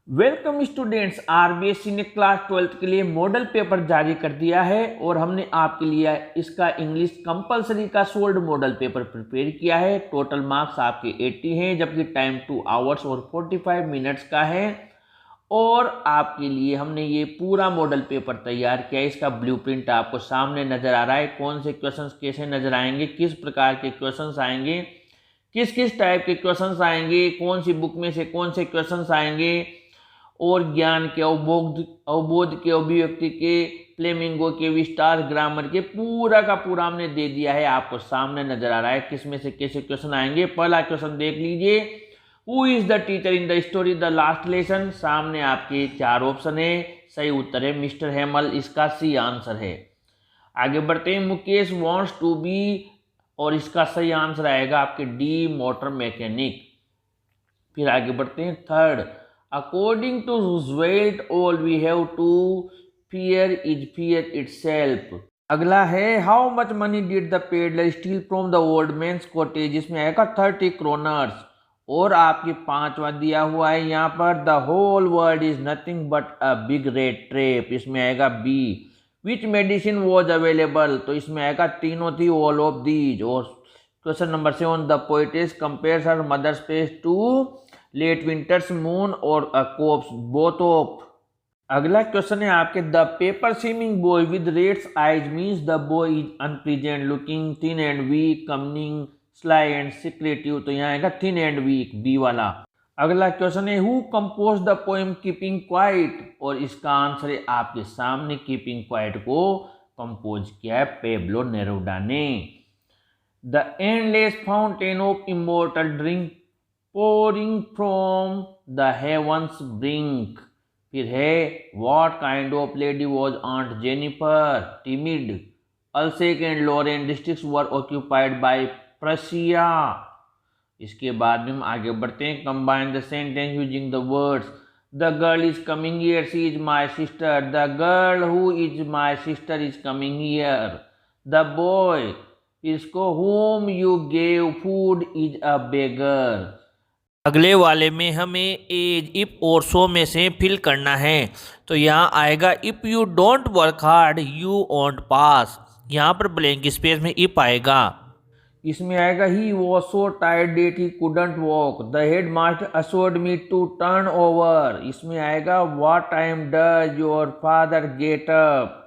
Welcome students, RBSC ने class 12th के लिए मॉडल पेपर जारी कर दिया है और हमने आपके लिए इसका इंग्लिश कंपलसरी का सोल्ड मॉडल पेपर प्रिपेयर किया है। टोटल मार्क्स आपके 80 हैं, जबकि टाइम 2 आवर्स और 45 मिनट्स का है। और आपके लिए हमने ये पूरा मॉडल पेपर तैयार किया है। इसका ब्लूप्रिंट आपको सामने नजर आ रहा है। कौन से क्वेश्चंस कैसे नजर आएंगे, किस प्रकार के क्वेश्चंस आएंगे, किस किस टाइप के क्वेश्चंस आएंगे, कौन सी बुक में से कौन से क्वेश्चंस आएंगे, और ज्ञान के अवबोध के, अभिव्यक्ति के, फ्लेमिंगो के, विस्तार, ग्रामर के, पूरा का पूरा हमने दे दिया है। आपको सामने नजर आ रहा है किस में से कैसे क्वेश्चन आएंगे। पहला क्वेश्चन देख लीजिए, who is the teacher in the story the last lesson. सामने आपके 4 ऑप्शन है, सही उत्तर है मिस्टर हेमल, इसका सी आंसर है। आगे बढ़ते हैं, मुकेश वॉन्ट्स टू बी, और इसका सही आंसर आएगा आपके डी, मोटर मैकेनिक। फिर आगे बढ़ते हैं, third, according to Roosevelt all we have to fear is fear itself. अगला है, how much money did the peddler steal from the old man's cottage. इसमें आएगा 30 क्रोनर्स। और आपके 5वां दिया हुआ है यहाँ पर, the whole world is nothing but a big rat trap. इसमें आएगा B. Which medicine was available, तो इसमें आएगा तीनों थी, ऑल ऑफ दीज। और question number 7, the poetess compares her mother's face to late winter's moon और अ कोप्स बोथ ऑफ। अगला क्वेश्चन है आपके, the paper swimming boy with reds eyes means the boy is unpleasant looking, thin and weak, coming, sly and secretive. तो यहाँ आएगा thin and week, B वाला। अगला question है, who compose the poem keeping quiet, और इसका answer है आपके सामने, कीपिंग क्वाइट को कंपोज किया है पेब्लो नेरूदा ने। The endless fountain of immortal drink pouring from the heavens brink। फिर है, what kind of lady was Aunt Jennifer, timid, Alsace and Lorraine districts were occupied by Prussia। इसके बाद में हम आगे बढ़ते हैं, combine the sentence using the words, the girl is coming here, she is my sister, the girl who is my sister is coming here, the boy इसको whom you gave food is a beggar। अगले वाले में हमें as, if और सो में से fill करना है। तो यहाँ आएगा, if you don't work hard you won't pass. यहाँ पर ब्लैंक स्पेस में इफ आएगा। इसमें आएगा, he was so tired that he couldn't walk, the head master assured me to turn over. इसमें आएगा, what time does your father get up.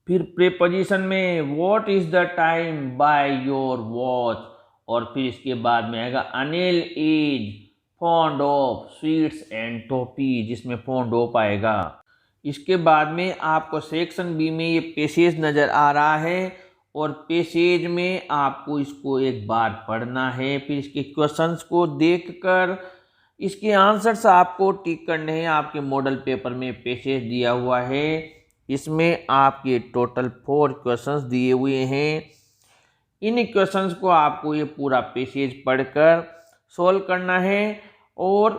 फिर preposition में, what is the time by your watch. और फिर इसके बाद में आएगा, Anil is fond of sweets and toffee, जिसमें फॉन्ड ऑफ आएगा। इसके बाद में आपको सेक्शन बी में ये पैसेज नज़र आ रहा है, और पैसेज में आपको इसको एक बार पढ़ना है, फिर इसके क्वेश्चंस को देखकर इसके आंसर्स आपको टिक करने हैं। आपके मॉडल पेपर में पैसेज दिया हुआ है, इसमें आपके टोटल 4 क्वेश्चंस दिए हुए हैं। इन क्वेश्चंस को आपको ये पूरा पैसेज पढ़कर सोल्व करना है, और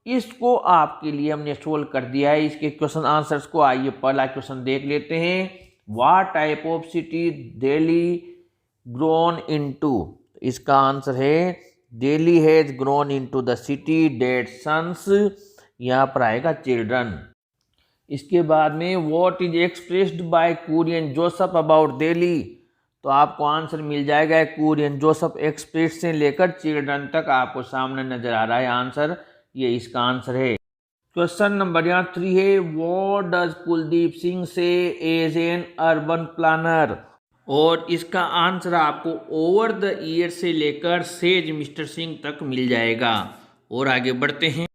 इसको आपके लिए हमने सोल्व कर दिया है। इसके क्वेश्चन आंसर्स को आइए पहला क्वेश्चन देख लेते हैं, what type of city Delhi grown into. इसका आंसर है, Delhi has grown into the city date sons. यहाँ पर आएगा चिल्ड्रन। इसके बाद में, what is expressed by Kurien Joseph about Delhi. तो आपको आंसर मिल जाएगा, कुरियन जोसेफ एक्सप्रेस से लेकर चिल्ड्रन तक आपको सामने नजर आ रहा है आंसर, ये इसका आंसर है। क्वेश्चन नंबर यहाँ 3 है, व्हाट डज कुलदीप सिंह से एज एन अर्बन प्लानर। और इसका आंसर आपको ओवर द ईयर से लेकर सेज मिस्टर सिंह तक मिल जाएगा। और आगे बढ़ते हैं,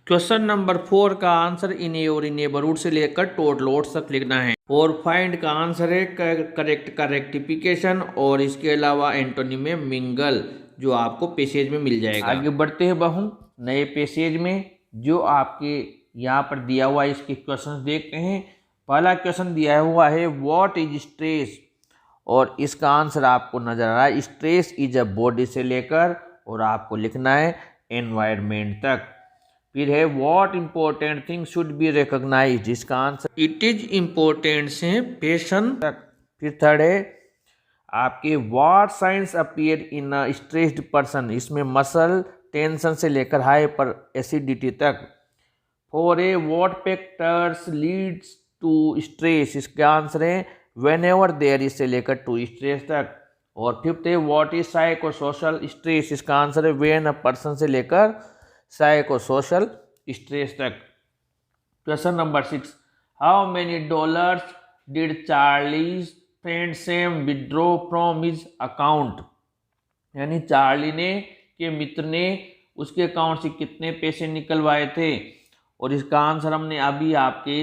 क्वेश्चन नंबर 4 का आंसर इन ए और इन नेबरहुड से लेकर टोटल ओड्स तक लिखना है। और फाइंड का आंसर है करेक्ट का रेक्टिफिकेशन, और इसके अलावा एंटोनी में मिंगल, जो आपको पैसेज में मिल जाएगा। आगे बढ़ते हैं बहु नए पैसेज में, जो आपके यहाँ पर दिया हुआ है। इसके क्वेश्चन देखते हैं। पहला क्वेश्चन दिया हुआ है, व्हाट इज स्ट्रेस, और इसका आंसर आपको नजर आ रहा है, स्ट्रेस इज अ बॉडी से लेकर और आपको लिखना है एनवायरमेंट तक। फिर है, what important thing should be recognised. इसका आंसर इट इज इंपॉर्टेंट से पैशन तक। फिर थर्ड है आपके, what signs appear in a stressed person. इसमें मसल टेंशन से लेकर हाइपर एसिडिटी तक। 4 A what factors leads to stress, इसका आंसर है वेन एवर देयर इज से लेकर टू स्ट्रेस तक। और 5th है what is psycho social stress, इसका आंसर है वेन अ पर्सन से लेकर साइको सोशल स्ट्रेस तक। Question number 6, how many dollars did Charlie's friend Sam withdraw from his account, यानी चार्ली ने के मित्र ने उसके अकाउंट से कितने पैसे निकलवाए थे। और इसका आंसर हमने अभी आपके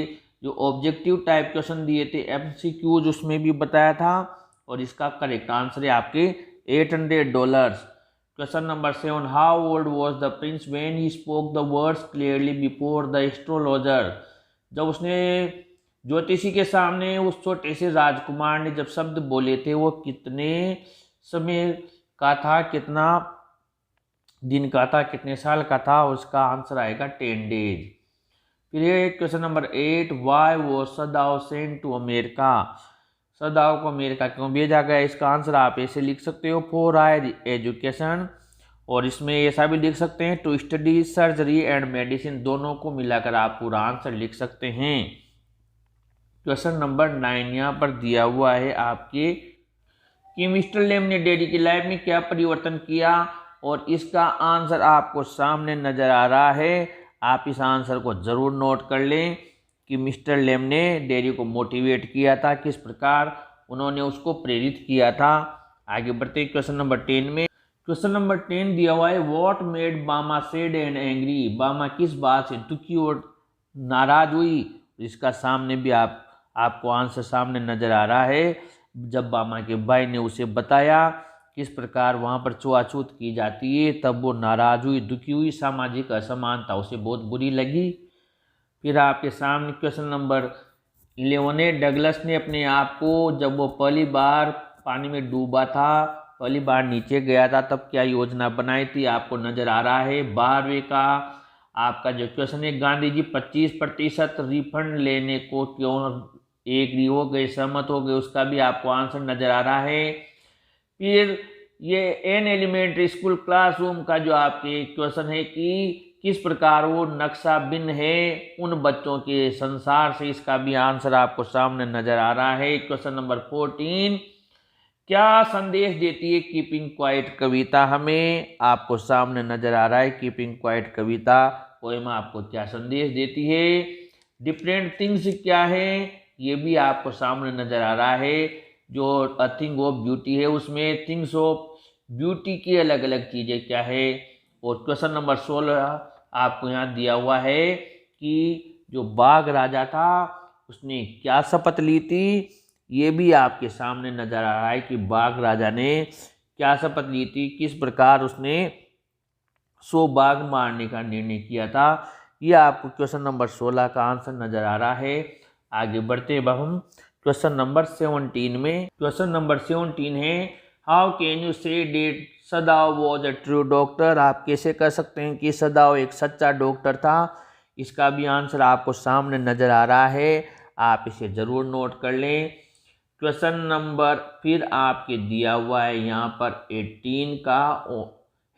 जो ऑब्जेक्टिव टाइप क्वेश्चन दिए थे MCQs उसमें भी बताया था, और इसका करेक्ट आंसर है आपके $800। Question number 7, how old was the Prince when he spoke the words clearly before the astrologer, जब उसने ज्योतिषी के सामने उस छोटे से राजकुमार ने जब शब्द बोले थे वो कितने समय का था, कितना दिन का था, कितने साल का था, उसका आंसर आएगा 10 डेज। फिर ये क्वेश्चन नंबर 8, वाई वो Sadao sent to America, Sadao को अमेरिका क्यों भेजा गया, इसका आंसर आप ऐसे लिख सकते हो फॉर हायर एजुकेशन, और इसमें ऐसा भी लिख सकते हैं to study surgery and medicine, दोनों को मिलाकर आप पूरा आंसर लिख सकते हैं। क्वेश्चन नंबर 9 यहाँ पर दिया हुआ है आपके कि मिस्टर लेम ने डेडी की लाइफ में क्या परिवर्तन किया, और इसका आंसर आपको सामने नजर आ रहा है। आप इस आंसर को जरूर नोट कर लें कि मिस्टर लेम ने डेडी को मोटिवेट किया था, किस प्रकार उन्होंने उसको प्रेरित किया था। आगे बढ़ते क्वेश्चन नंबर 10 में। क्वेश्चन नंबर 10 दिया हुआ है व्हाट मेड बामा सैड एंड एंग्री, बामा किस बात से दुखी और नाराज हुई, इसका सामने भी आपको आंसर सामने नजर आ रहा है। जब बामा के भाई ने उसे बताया किस प्रकार वहाँ पर छुआछूत की जाती है, तब वो नाराज हुई, दुखी हुई, सामाजिक असमानता उसे बहुत बुरी लगी। फिर आपके सामने क्वेश्चन नंबर 11 है, डगलस ने अपने आप को जब वो पहली बार पानी में डूबा था, पहली बार नीचे गया था, तब क्या योजना बनाई थी, आपको नजर आ रहा है। 12वें का आपका जो क्वेश्चन है, गांधी जी 25% रिफंड लेने को क्यों एग्री हो गए, सहमत हो गए, उसका भी आपको आंसर नजर आ रहा है। फिर ये एन एलिमेंट्री स्कूल क्लासरूम का जो आपके क्वेश्चन है कि किस प्रकार वो नक्शा भिन्न है उन बच्चों के संसार से, इसका भी आंसर आपको सामने नजर आ रहा है। क्वेश्चन नंबर 14, क्या संदेश देती है कीपिंग क्वाइट कविता, हमें आपको सामने नजर आ रहा है कीपिंग क्वाइट कविता पोएम आपको क्या संदेश देती है। डिफरेंट थिंग्स क्या है, ये भी आपको सामने नजर आ रहा है। जो अ थिंग ऑफ ब्यूटी है उसमें थिंग्स ऑफ ब्यूटी की अलग अलग चीज़ें क्या है। और क्वेश्चन नंबर 16 आपको यहाँ दिया हुआ है कि जो बाघ राजा था उसने क्या शपथ ली थी, ये भी आपके सामने नजर आ रहा है कि बाघ राजा ने क्या शपथ ली थी, किस प्रकार उसने 100 बाघ मारने का निर्णय किया था। ये आपको क्वेश्चन नंबर 16 का आंसर नजर आ रहा है। आगे बढ़ते हैं हम क्वेश्चन नंबर 17 में। क्वेश्चन नंबर 17 है how can you say that सदाव वॉज अ ट्रू डॉक्टर, आप कैसे कह सकते हैं कि सदाव एक सच्चा डॉक्टर था, इसका भी आंसर आपको सामने नजर आ रहा है, आप इसे जरूर नोट कर लें। क्वेश्चन नंबर फिर आपके दिया हुआ है यहाँ पर 18 का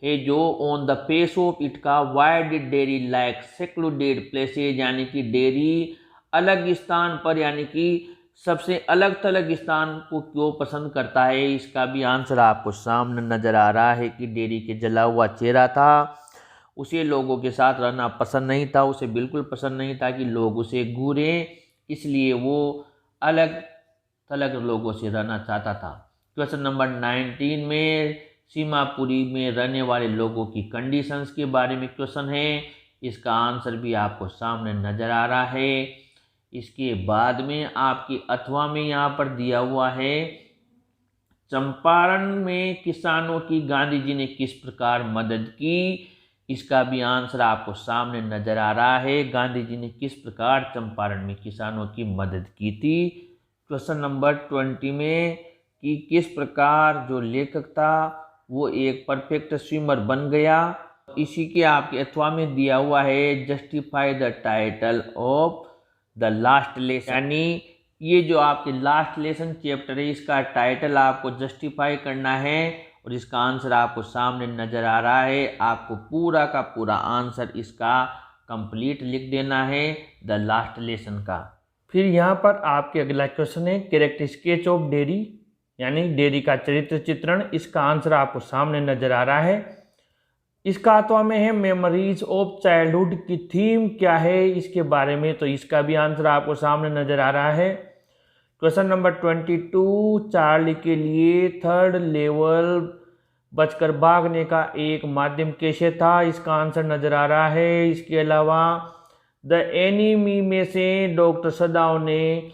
है जो on the face of it का why did dairy like secluded places, यानी कि डेयरी अलग स्थान पर यानी कि सबसे अलग थलग स्थान को क्यों पसंद करता है, इसका भी आंसर आपको सामने नजर आ रहा है कि डेयरी के जला हुआ चेहरा था, उसे लोगों के साथ रहना पसंद नहीं था, उसे बिल्कुल पसंद नहीं था कि लोग उसे घूरें, इसलिए वो अलग थलग लोगों से रहना चाहता था। क्वेश्चन नंबर 19 में सीमापुरी में रहने वाले लोगों की कंडीशंस के बारे में क्वेश्चन है, इसका आंसर भी आपको सामने नजर आ रहा है। इसके बाद में आपकी अथवा में यहाँ पर दिया हुआ है चंपारण में किसानों की गांधी जी ने किस प्रकार मदद की, इसका भी आंसर आपको सामने नजर आ रहा है, गांधी जी ने किस प्रकार चंपारण में किसानों की मदद की थी। क्वेश्चन नंबर 20 में कि किस प्रकार जो लेखक था वो एक परफेक्ट स्विमर बन गया, इसी के आपके अथवा में दिया हुआ है justify the title of the last lesson, यानी ये जो आपके लास्ट लेसन चैप्टर है इसका टाइटल आपको जस्टिफाई करना है और इसका आंसर आपको सामने नजर आ रहा है। आपको पूरा का पूरा आंसर इसका कंप्लीट लिख देना है द लास्ट लेसन का। फिर यहाँ पर आपके अगला क्वेश्चन है कैरेक्टर स्केच ऑफ डेयरी, यानी डेयरी का चरित्र चित्रण। इसका आंसर आपको सामने नजर आ रहा है। इसका अथवा में है मेमोरीज ऑफ चाइल्डहुड की थीम क्या है इसके बारे में, तो इसका भी आंसर आपको सामने नजर आ रहा है। क्वेश्चन नंबर 22, चार्ली के लिए थर्ड लेवल बचकर भागने का एक माध्यम कैसे था, इसका आंसर नजर आ रहा है। इसके अलावा द एनिमी में से डॉक्टर सदाव ने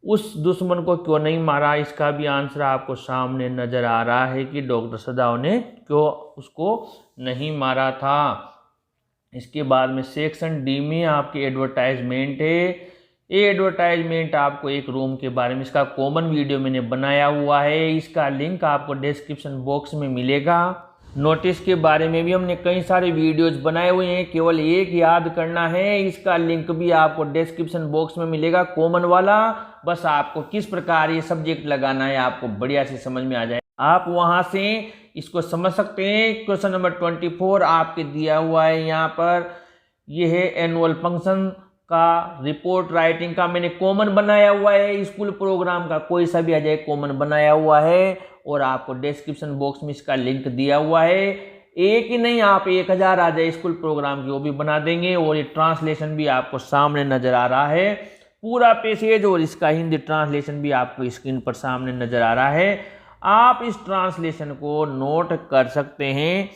उस दुश्मन को क्यों नहीं मारा, इसका भी आंसर आपको सामने नजर आ रहा है कि डॉक्टर सदाव ने क्यों उसको नहीं मारा था। इसके बाद में सेक्शन डी में आपकी एडवर्टाइजमेंट है। ये एडवर्टाइजमेंट आपको एक रूम के बारे में, इसका कॉमन वीडियो मैंने बनाया हुआ है, इसका लिंक आपको डिस्क्रिप्शन बॉक्स में मिलेगा। नोटिस के बारे में भी हमने कई सारे वीडियोज बनाए हुए हैं, केवल एक याद करना है, इसका लिंक भी आपको डिस्क्रिप्शन बॉक्स में मिलेगा, कॉमन वाला। बस आपको किस प्रकार ये सब्जेक्ट लगाना है आपको बढ़िया से समझ में आ जाए, आप वहां से इसको समझ सकते हैं। क्वेश्चन नंबर 24 आपके दिया हुआ है यहाँ पर, ये है एनुअल फंक्शन का रिपोर्ट राइटिंग का मैंने कॉमन बनाया हुआ है, स्कूल प्रोग्राम का कोई सा भी आ जाए कॉमन बनाया हुआ है, और आपको डिस्क्रिप्शन बॉक्स में इसका लिंक दिया हुआ है। एक ही नहीं, आप 1000 आ जाए स्कूल प्रोग्राम की वो भी बना देंगे, और ये ट्रांसलेशन भी आपको सामने नजर आ रहा है पूरा पैसेज, और इसका हिंदी ट्रांसलेशन भी आपको स्क्रीन पर सामने नजर आ रहा है। आप इस ट्रांसलेशन को नोट कर सकते हैं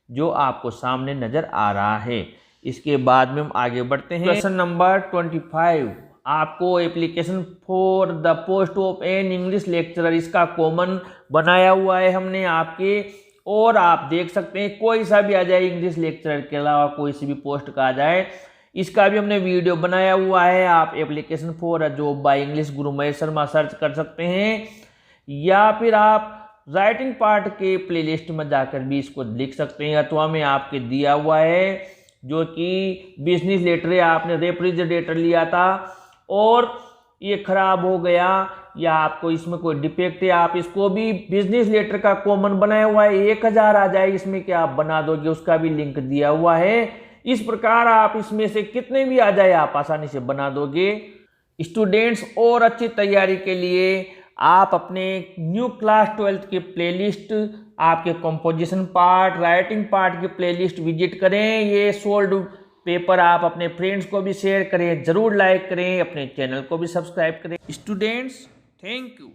जो आपको सामने नजर आ रहा है। इसके बाद में हम आगे बढ़ते हैं। क्वेश्चन नंबर 25 आपको application for the post of an English lecturer, इसका कॉमन बनाया हुआ है हमने आपके, और आप देख सकते हैं कोई सा भी आ जाए इंग्लिश लेक्चरर के अलावा कोई सी भी पोस्ट का आ जाए, इसका भी हमने वीडियो बनाया हुआ है। आप application for a job by English Guru Mahesh Sharma search कर सकते हैं, या फिर आप राइटिंग पार्ट के प्लेलिस्ट में जाकर भी इसको लिख सकते हैं। अथवा में आपके दिया हुआ है जो कि बिजनेस लेटर है, आपने रेफ्रिजरेटर लिया था और ये खराब हो गया, या आपको इसमें कोई डिफेक्ट है, आप इसको भी बिजनेस लेटर का कॉमन बनाया हुआ है, 1000 आ जाए इसमें क्या आप बना दोगे, उसका भी लिंक दिया हुआ है। इस प्रकार आप इसमें से कितने भी आ जाए आप आसानी से बना दोगे। स्टूडेंट्स और अच्छी तैयारी के लिए आप अपने न्यू क्लास 12th के प्लेलिस्ट, आपके कंपोजिशन पार्ट, राइटिंग पार्ट की प्लेलिस्ट विजिट करें। ये सोल्ड पेपर आप अपने फ्रेंड्स को भी शेयर करें, जरूर लाइक करें, अपने चैनल को भी सब्सक्राइब करें। Students, thank you.